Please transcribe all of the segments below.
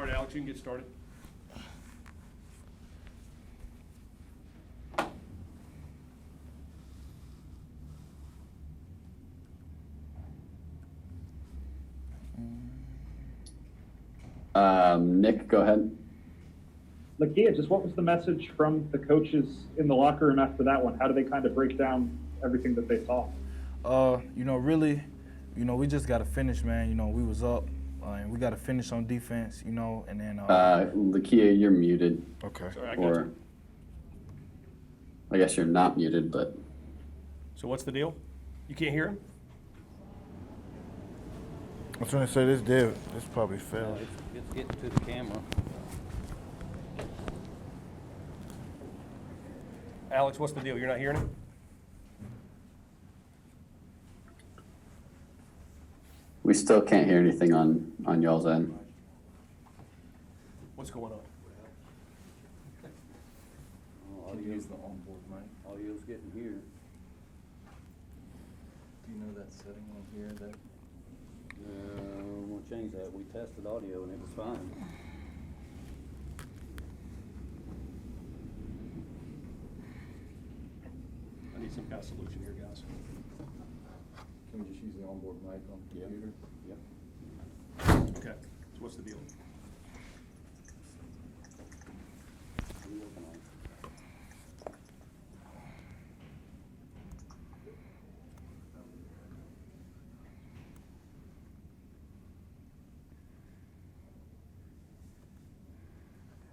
All right, Alex, you can get started. Nick, go ahead. Lakia, just what was the message from the coaches in the locker room after that one? How do they kind of break down everything that they saw? Really, we just got to finish, man. We was up, and we got to finish on defense, and then. Lakia, you're muted. Okay. Sorry, I got Or, you. I guess you're not muted, but. So what's the deal? You can't hear him? I was trying to say this probably failed. It's getting to the camera. Alex, what's the deal? You're not hearing him? We still can't hear anything on y'all's end. What's going on? Audio's the onboard mic. Audio's getting here. Do you know that setting on here that? We'll change that. We tested audio and it was fine. I need some kind of solution here, guys. Can we just use the onboard mic on the computer? Yep. Okay, so what's the deal? What are you looking at?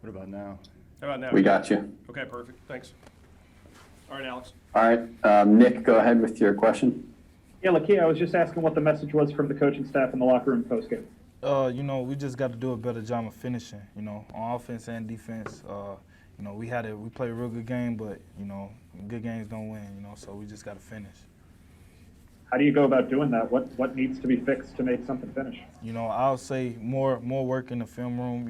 What about now? How about now? We got you. Okay, perfect. Thanks. All right, Alex. All right, Nick, go ahead with your question. Yeah, Lakia, I was just asking what the message was from the coaching staff in the locker room postgame. We just got to do a better job of finishing, on offense and defense. We played a real good game, but, good games don't win, so we just got to finish. How do you go about doing that? What needs to be fixed to make something finish? I'll say more work in the film room,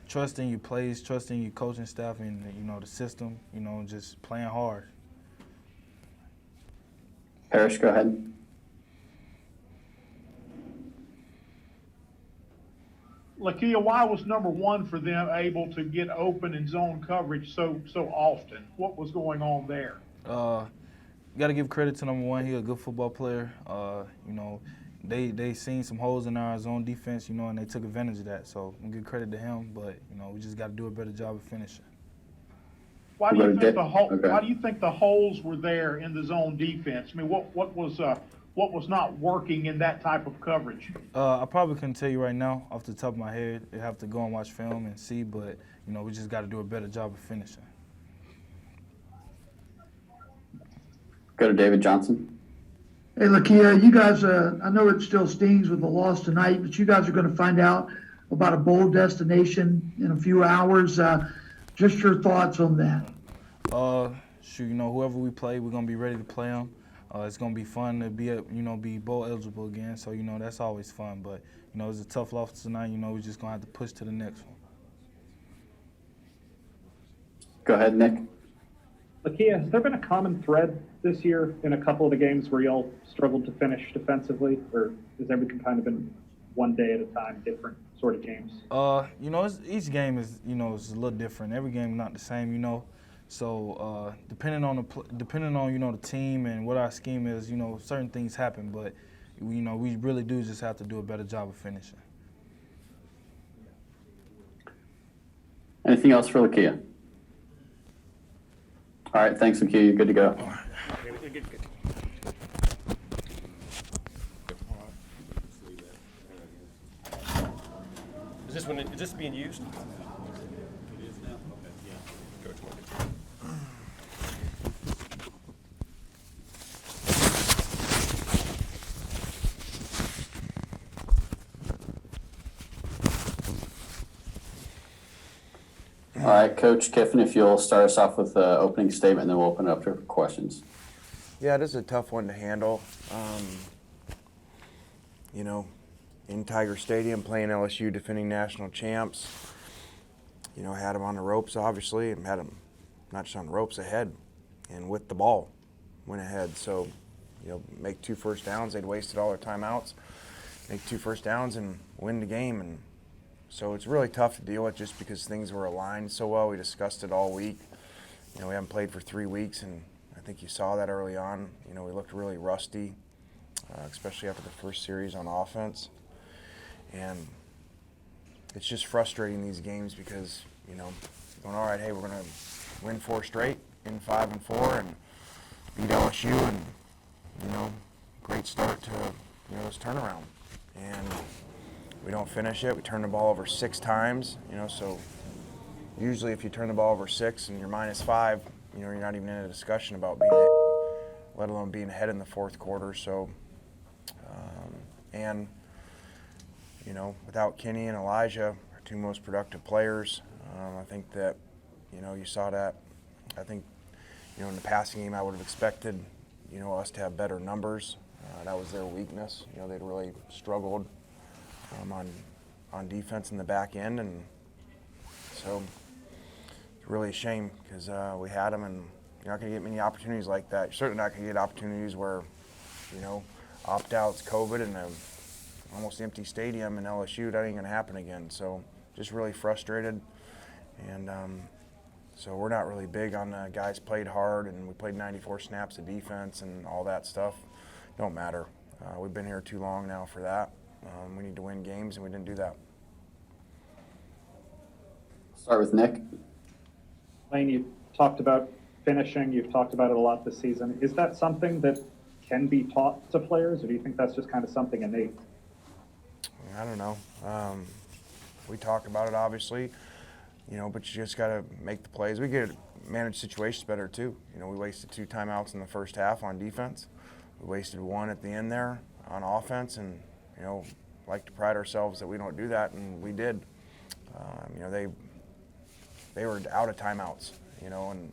trusting your plays, trusting your coaching staff and, the system, just playing hard. Parrish, go ahead. Lakia, why was number one for them able to get open and zone coverage so often? What was going on there? Got to give credit to number one. He's a good football player. They seen some holes in our zone defense, and they took advantage of that. So I'm give credit to him, but we just got to do a better job of finishing. Why do you think the holes were there in the zone defense? I mean, what was not working in that type of coverage? I probably couldn't tell you right now off the top of my head. You have to go and watch film and see, but we just got to do a better job of finishing. Go to David Johnson. Hey, Lakia, you guys, I know it still stings with the loss tonight, but you guys are going to find out about a bowl destination in a few hours. Just your thoughts on that. Whoever we play, we're going to be ready to play them. It's going to be fun to be bowl eligible again. So, that's always fun. But, it's a tough loss tonight. We're just going to have to push to the next one. Go ahead, Nick. Lakia, has there been a common thread this year in a couple of the games where y'all struggled to finish defensively, or has everything kind of been one day at a time, different sort of games? Each game is, is a little different. Every game is not the same, So depending on the team and what our scheme is, certain things happen. But we really do just have to do a better job of finishing. Anything else for Lakia? All right, thanks, Lakia. You're good to go. Good. Is this being used? It is now? Okay, yeah. Coach Morgan. All right, Coach Kiffin, if you'll start us off with the opening statement, and then we'll open it up to questions. Yeah, it is a tough one to handle. In Tiger Stadium, playing LSU, defending national champs. Had them on the ropes, obviously, and had them not just on the ropes, ahead, and with the ball, went ahead. So, make 2 first downs. They'd wasted all their timeouts. Make 2 first downs and win the game, and So it's really tough to deal with just because things were aligned so well. We discussed it all week. We haven't played for 3 weeks, and I think you saw that early on. We looked really rusty, especially after the first series on offense. And it's just frustrating these games because, going, all right, hey, we're going to win 4 straight, in 5 and 4, and beat LSU, and, great start to, this turnaround. And we don't finish it. We turn the ball over 6 times, so usually if you turn the ball over 6 and you're -5, you're not even in a discussion about being it, let alone being ahead in the fourth quarter. So, and, without Kenny and Elijah, our 2 most productive players, I think that, you saw that. I think, in the passing game I would have expected, us to have better numbers. That was their weakness. They'd really struggled on defense in the back end, and so it's really a shame because we had them, and you're not going to get many opportunities like that. You're certainly not going to get opportunities where, opt-outs, COVID, and an almost empty stadium in LSU. That ain't going to happen again. So just really frustrated, and so we're not really big on guys played hard, and we played 94 snaps of defense and all that stuff. Don't matter. We've been here too long now for that. We need to win games, and we didn't do that. Start with Nick. Lane, you talked about finishing. You've talked about it a lot this season. Is that something that can be taught to players, or do you think that's just kind of something innate? I don't know. We talk about it, obviously, but you just got to make the plays. We get manage situations better, too. We wasted 2 timeouts in the first half on defense. We wasted 1 at the end there on offense, and, like to pride ourselves that we don't do that, and we did. They were out of timeouts, in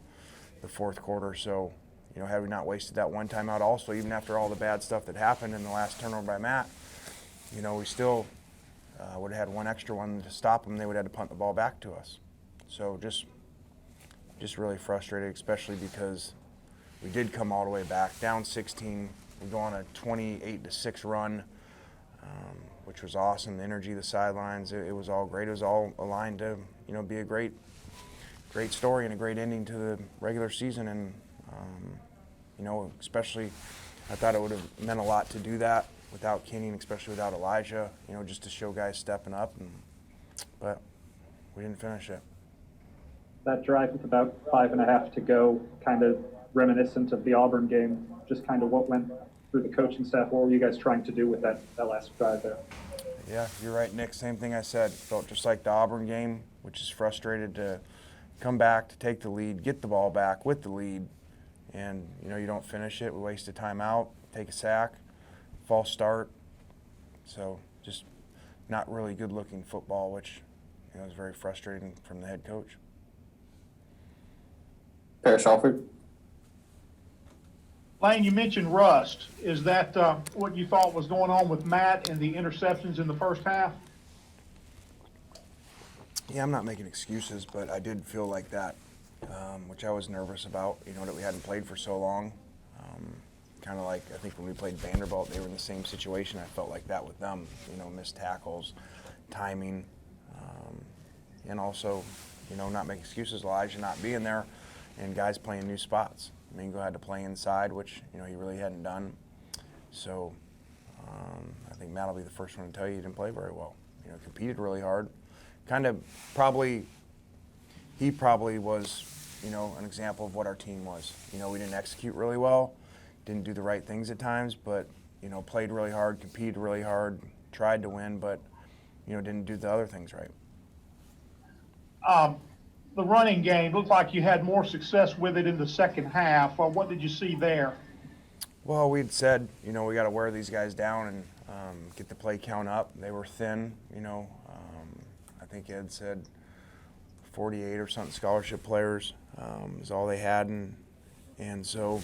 the fourth quarter. So, had we not wasted that 1 timeout also, even after all the bad stuff that happened in the last turnover by Matt, we still would have had 1 extra one to stop them. They would have had to punt the ball back to us. So just really frustrated, especially because we did come all the way back, down 16. We go on a 28-6 run, which was awesome. The energy, the sidelines, it was all great. It was all aligned to, be a great story and a great ending to the regular season. And, especially I thought it would have meant a lot to do that without Kenny, and especially without Elijah, just to show guys stepping up. But we didn't finish it. That drive with about 5.5 to go, kind of reminiscent of the Auburn game, just kind of what went through the coaching staff. What were you guys trying to do with that last drive there? Yeah, you're right, Nick. Same thing I said. Felt just like the Auburn game, which is frustrated to come back, to take the lead, get the ball back with the lead, and, you don't finish it. We waste a timeout, take a sack, false start. So just not really good-looking football, which, is very frustrating from the head coach. Parrish Alford. Lane, you mentioned rust. Is that what you thought was going on with Matt and the interceptions in the first half? Yeah, I'm not making excuses, but I did feel like that, which I was nervous about, that we hadn't played for so long. Kind of like, I think when we played Vanderbilt, they were in the same situation. I felt like that with them, missed tackles, timing, and also, not making excuses, Elijah not being there, and guys playing new spots. Mingo had to play inside, which, he really hadn't done. So I think Matt will be the first one to tell you he didn't play very well. Competed really hard. He probably was, an example of what our team was. We didn't execute really well, didn't do the right things at times, but, played really hard, competed really hard, tried to win, but, didn't do the other things right. The running game looked like you had more success with it in the second half. What did you see there? Well, we'd said, we got to wear these guys down and get the play count up. They were thin, I think Ed said 48 or something scholarship players is all they had, and so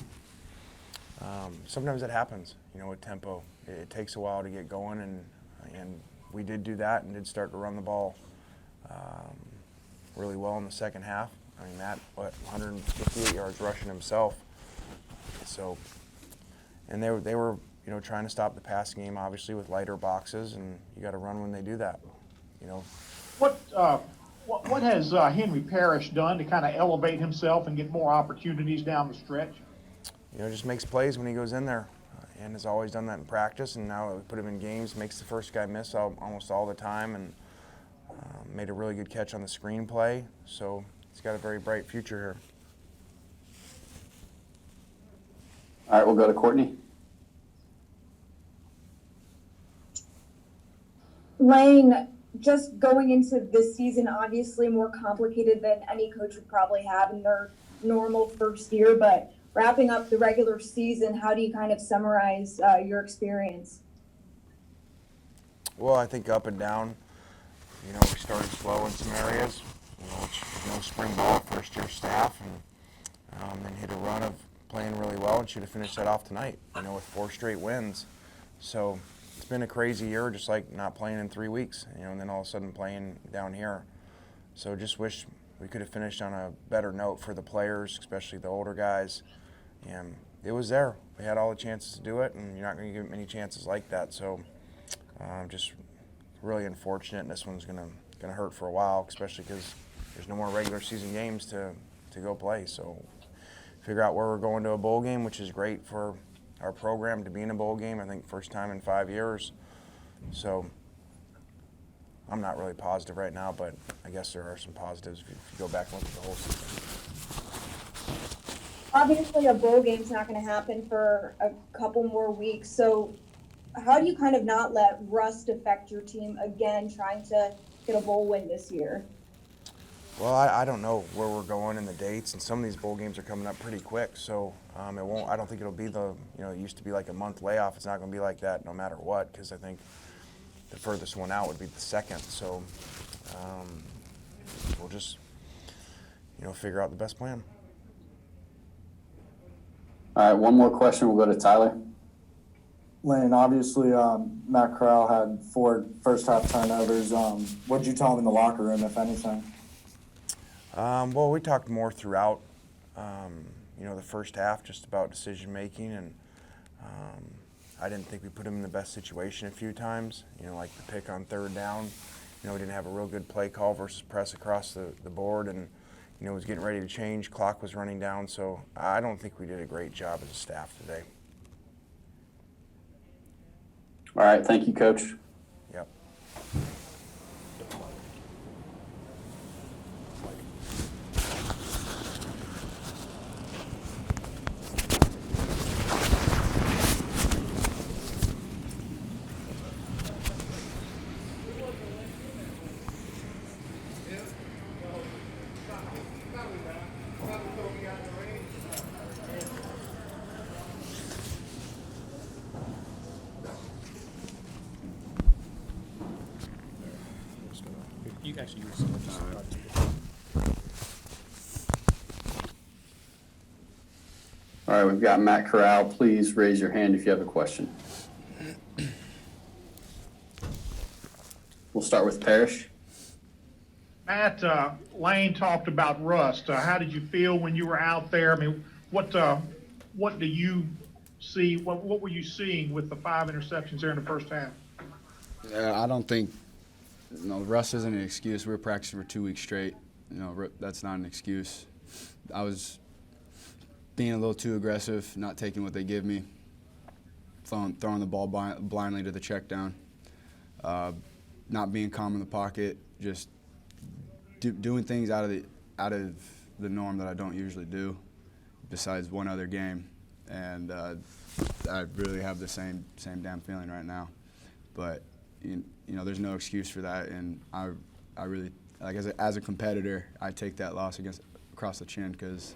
sometimes it happens, with tempo. It takes a while to get going, and we did do that and did start to run the ball really well in the second half. I mean, Matt, 158 yards rushing himself. So, and they were, trying to stop the pass game, obviously, with lighter boxes, and you got to run when they do that. you know, What has Henry Parrish done to kind of elevate himself and get more opportunities down the stretch? just makes plays when he goes in there, and has always done that in practice. And now we put him in games, makes the first guy miss almost all the time, and made a really good catch on the screen play. So he's got a very bright future here. All right, we'll go to Courtney. Lane, just going into this season, obviously more complicated than any coach would probably have in their normal first year, but wrapping up the regular season, how do you kind of summarize your experience? Well, I think up and down. We started slow in some areas. No spring ball, first-year staff, and then hit a run of playing really well and should have finished that off tonight, with 4 straight wins. So it's been a crazy year, just like not playing in 3 weeks, and then all of a sudden playing down here. So just wish we could have finished on a better note for the players, especially the older guys. And it was there. We had all the chances to do it, and you're not going to get many chances like that. So just really unfortunate, and this one's going to hurt for a while, especially because there's no more regular season games to go play. So figure out where we're going to a bowl game, which is great for our program to be in a bowl game. I think first time in 5 years. So I'm not really positive right now, but I guess there are some positives if you go back and look at the whole season. Obviously, a bowl game's not going to happen for a couple more weeks. So how do you kind of not let rust affect your team again, trying to get a bowl win this year? Well, I don't know where we're going in the dates, and some of these bowl games are coming up pretty quick. So it won't. I don't think it'll be it used to be like a month layoff. It's not going to be like that no matter what, because I think the furthest one out would be the second. So we'll just figure out the best plan. All right, one more question. We'll go to Tyler. Lane, obviously, Matt Corral had 4 first-half turnovers. What did you tell him in the locker room, if anything? Well, we talked more throughout, the first half, just about decision-making, and I didn't think we put him in the best situation a few times, like the pick on 3rd down. We didn't have a real good play call versus press across the board, and, it was getting ready to change. Clock was running down, so I don't think we did a great job as a staff today. All right, thank you, Coach. Yep. You actually use some. All right, we've got Matt Corral. Please raise your hand if you have a question. We'll start with Parrish. Matt, Lane talked about rust. How did you feel when you were out there? I mean, what do you see? What were you seeing with the 5 interceptions there in the first half? I don't think, rust isn't an excuse. We were practicing for 2 weeks straight. That's not an excuse. I was being a little too aggressive, not taking what they give me, throwing the ball blindly to the check down, not being calm in the pocket, just doing things out of the norm that I don't usually do, besides one other game. And I really have the same damn feeling right now. But there's no excuse for that, and I really, like, as a competitor, I take that loss across the chin, because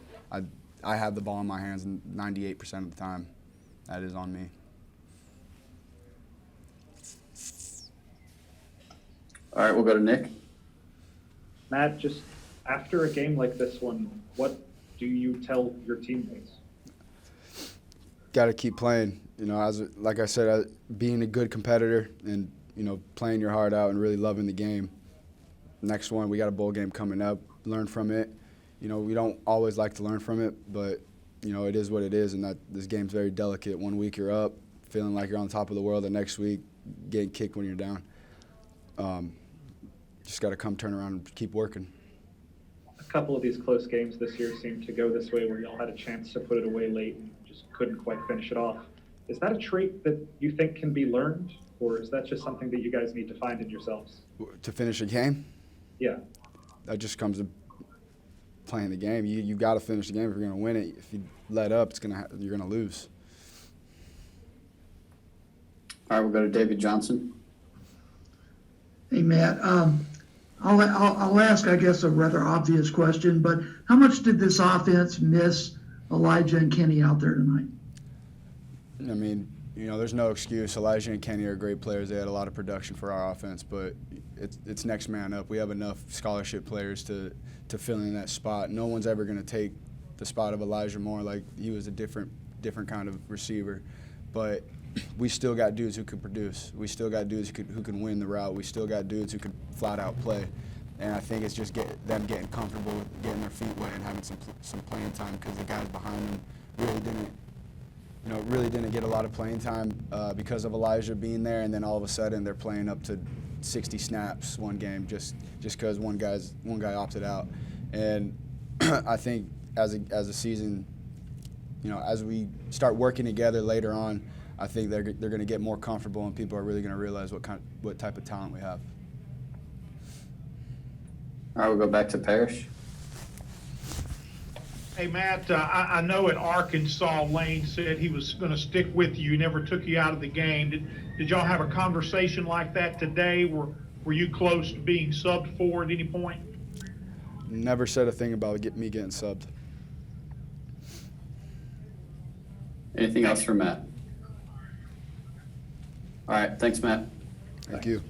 I have the ball in my hands 98% of the time. That is on me. All right, we'll go to Nick. Matt, just after a game like this one, what do you tell your teammates? Got to keep playing. Like I said, being a good competitor and playing your heart out and really loving the game. Next one, we got a bowl game coming up. Learn from it. We don't always like to learn from it, but it is what it is, and that this game's very delicate. 1 week you're up, feeling like you're on top of the world. The next week, getting kicked when you're down. just got to come turn around and keep working. A couple of these close games this year seem to go this way, where y'all had a chance to put it away late and just couldn't quite finish it off. Is that a trait that you think can be learned, or is that just something that you guys need to find in yourselves? To finish a game, Yeah. that just comes to playing the game. You got to finish the game if you're going to win it. If you let up, you're going to lose. All right, we'll go to David Johnson. Hey, Matt, I'll ask, I guess, a rather obvious question, but how much did this offense miss Elijah and Kenny out there tonight? I mean, there's no excuse. Elijah and Kenny are great players. They had a lot of production for our offense, but it's next man up. We have enough scholarship players to fill in that spot. No one's ever going to take the spot of Elijah Moore. Like, he was a different kind of receiver. But we still got dudes who could produce. We still got dudes who can win the route. We still got dudes who could flat out play. And I think it's just them getting comfortable with getting their feet wet and having some playing time, because the guys behind them really didn't get a lot of playing time because of Elijah being there, and then all of a sudden they're playing up to 60 snaps one game just because one guy opted out. And I think as a season, as we start working together later on, I think they're going to get more comfortable, and people are really going to realize what type of talent we have. All right, we'll go back to Parrish. Hey, Matt, I know at Arkansas, Lane said he was going to stick with you. He never took you out of the game. Did y'all have a conversation like that today? Were you close to being subbed for at any point? Never said a thing about me getting subbed. Anything else for Matt? All right, thanks, Matt. Thank you.